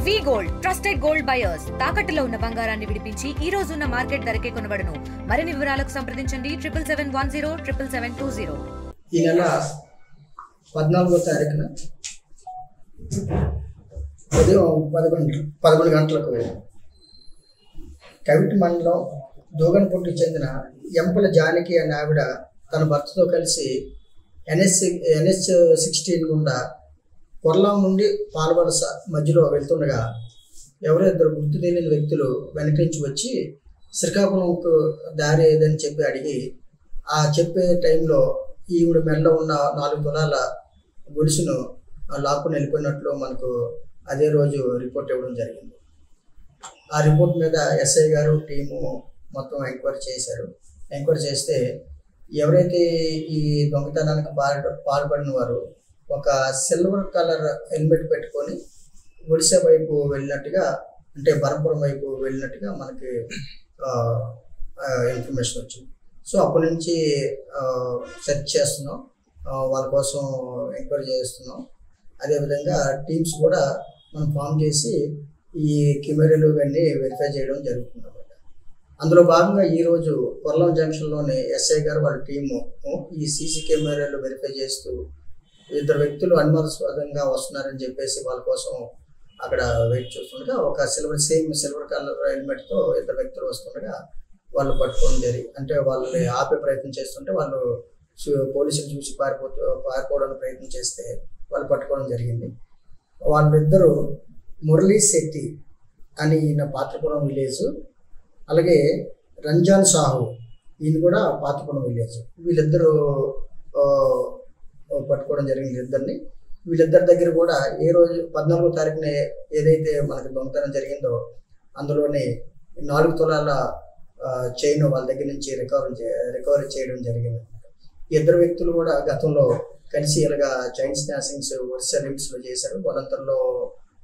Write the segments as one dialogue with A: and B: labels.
A: వి gold trusted gold buyers తాకట్టులో ఉన్న బంగారాన్ని విడిపించి ఈ రోజు ఉన్న మార్కెట్ ధరకే కొనబడును. మరిన్ని వివరాలకు సంప్రదించండి 7710777720.
B: ఈ నెల 14వ తారీఖున ఉదయం 11 గంటలకు కవిటి మండలం దోగన్పూడికి చెందిన ఎంపల జానకి అనే ఆవిడ తన భర్తతో కలిసి NH16 గుండా కొర్లాం నుండి పాలవలస మధ్యలో వెళ్తుండగా ఎవరో ఇద్దరు గుర్తు తెలియని వ్యక్తులు వెనక నుంచి వచ్చి శ్రీకాకుళంకు దారి ఏదని చెప్పి అడిగి ఆ చెప్పే టైంలో ఈవిడ మెడలో ఉన్న 4 తులాల గొలుసును లాక్కుని వెళ్ళిపోయినట్లు మనకు అదే రోజు రిపోర్ట్ ఇవ్వడం జరిగింది. ఆ రిపోర్ట్ మీద ఎస్ఐ గారు టీము మొత్తం ఎంక్వైరీ చేశారు. ఎంక్వైరీ చేస్తే ఎవరైతే ఈ దొంగతనానికి పాల్పడిన వారు ఒక సిల్వర్ కలర్ హెల్మెట్ పెట్టుకొని ఒడిశా వైపు వెళ్ళినట్టుగా, అంటే బరంపురం వైపు వెళ్ళినట్టుగా మనకి ఇన్ఫర్మేషన్ వచ్చింది. సో అప్పటి నుంచి సెర్చ్ చేస్తున్నాం, వాళ్ళ కోసం ఎంక్వైరీ చేస్తున్నాం. అదేవిధంగా టీమ్స్ కూడా మనం ఫామ్ చేసి ఈ కెమెరాలు ఇవన్నీ వెరిఫై చేయడం జరుగుతుంది అన్నమాట. అందులో భాగంగా ఈరోజు కొర్లాం జంక్షన్లోని ఎస్ఐ గారు వాళ్ళ టీము ఈ సీసీ కెమెరాలు వెరిఫై చేస్తూ ఇద్దరు వ్యక్తులు అనుమానాస్పదంగా వస్తున్నారని చెప్పేసి వాళ్ళ కోసం అక్కడ వెయిట్ చూస్తుండగా ఒక సిల్వర్ కలర్ హెల్మెట్తో ఇద్దరు వ్యక్తులు వస్తుండగా వాళ్ళు పట్టుకోవడం జరిగి, అంటే వాళ్ళని ఆపే ప్రయత్నం చేస్తుంటే వాళ్ళు పోలీసులు చూసి పారిపోవడానికి ప్రయత్నం చేస్తే వాళ్ళు పట్టుకోవడం జరిగింది. వాళ్ళిద్దరూ మురళీ శెట్టి అని ఈయన పాత్రపురం విలేజ్, అలాగే రంజాన్ సాహు ఈయన కూడా పాత్రపురం విలేజ్. వీళ్ళిద్దరూ పట్టుకోవడం జరిగింది ఇద్దరిని. వీళ్ళిద్దరి దగ్గర కూడా ఏ రోజు 14వ తారీఖున ఏదైతే మనకి దొంగతనం జరిగిందో అందులోని 4 తులాల చైన్ వాళ్ళ దగ్గర నుంచి రికవరీ చేయడం జరిగింది. ఇద్దరు వ్యక్తులు కూడా గతంలో కలిసి ఇలాగా చైన్ స్నాచింగ్స్ ఒడిశా లిమిట్స్లో చేశారు. వాళ్ళందరిలో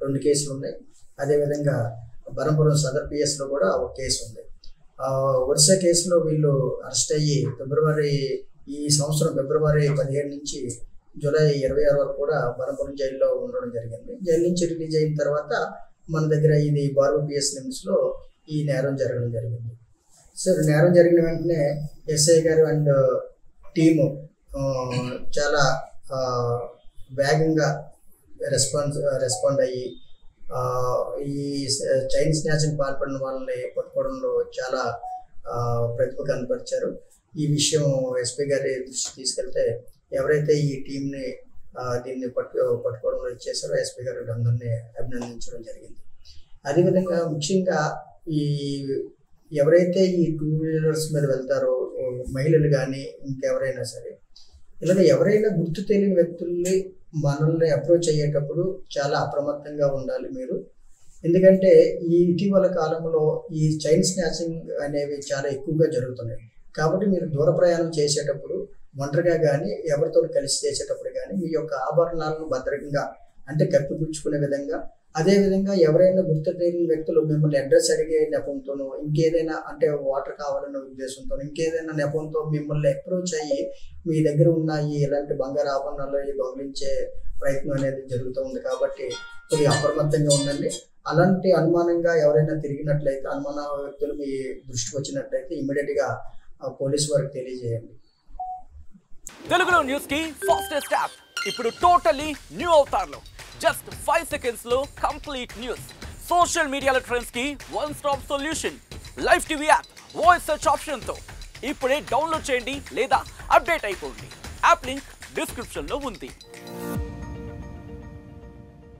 B: 2 కేసులు ఉన్నాయి. అదేవిధంగా బరంపురం సదర్ పిఎస్లో కూడా ఒక కేసు ఉంది. ఒడిశా కేసులో వీళ్ళు అరెస్ట్ అయ్యి ఈ సంవత్సరం ఫిబ్రవరి 17 నుంచి జూలై 26 వరకు కూడా బరంపురం జైల్లో ఉండడం జరిగింది. జైలు నుంచి రిలీజ్ అయిన తర్వాత మన దగ్గర ఇది బార్బు పిఎస్ లిమిట్స్లో ఈ నేరం జరగడం జరిగింది. సో నేరం జరిగిన వెంటనే ఎస్ఐ గారు అండ్ టీము చాలా వేగంగా రెస్పాండ్ అయ్యి ఈ చైన్ స్నాచింగ్ పాల్పడిన వాళ్ళని పట్టుకోవడంలో చాలా ప్రతిభ కనపరిచారు. ఈ విషయం ఎస్పీ గారి దృష్టికి తీసుకెళ్తే ఎవరైతే ఈ టీంని దీన్ని పట్టుకోవడంలో ఇచ్చేసారో ఎస్పీ గారు అందరినీ అభినందించడం జరిగింది. అదేవిధంగా ముఖ్యంగా ఎవరైతే ఈ 2 వీలర్స్ మీద వెళ్తారో మహిళలు కానీ ఇంకెవరైనా సరే, ఇలాగ ఎవరైనా గుర్తు తెలియని వ్యక్తుల్ని మనల్ని అప్రోచ్ అయ్యేటప్పుడు చాలా అప్రమత్తంగా ఉండాలి మీరు. ఎందుకంటే ఈ ఇటీవల కాలంలో ఈ చైన్ స్నాచింగ్ అనేవి చాలా ఎక్కువగా జరుగుతున్నాయి. కాబట్టి మీరు దూర ప్రయాణం చేసేటప్పుడు ఒంటరిగా కానీ ఎవరితో కలిసి చేసేటప్పుడు కానీ మీ యొక్క ఆభరణాలను భద్రంగా, అంటే కప్పిపుచ్చుకునే విధంగా, అదేవిధంగా ఎవరైనా గుర్తు తెలియని వ్యక్తులు మిమ్మల్ని అడ్రస్ అడిగే నెపంతోనో ఇంకేదైనా, అంటే వాటర్ కావాలన్న ఉద్దేశంతో ఇంకేదైనా నెపంతో మిమ్మల్ని అప్రోచ్ అయ్యి మీ దగ్గర ఉన్న ఇలాంటి బంగారు ఆభరణాలు దొంగిలించే ప్రయత్నం అనేది జరుగుతూ ఉంది. కాబట్టి కొద్దిగా అప్రమత్తంగా ఉండండి. అలాంటి అనుమానంగా ఎవరైనా తిరిగినట్లయితే, అనుమాన వ్యక్తులు మీ దృష్టికి వచ్చినట్లయితే ఇమ్మీడియట్గా పోలీసు వారికి తెలియజేయండి.
C: తెలుగులో న్యూస్ కి ఫాస్టెస్ట్ యాప్ ఇప్పుడు టోటల్లీ న్యూ అవతార్లో జస్ట్ 5 seconds లో కంప్లీట్ న్యూస్. సోషల్ మీడియాలో ట్రెండ్స్ కి one stop solution. Live TV app voice search option తో ఇప్పుడే డౌన్లోడ్ చేయండి లేదా అప్డేట్ అయిపోండి. యాప్ లింక్ డిస్క్రిప్షన్ లో ఉంది.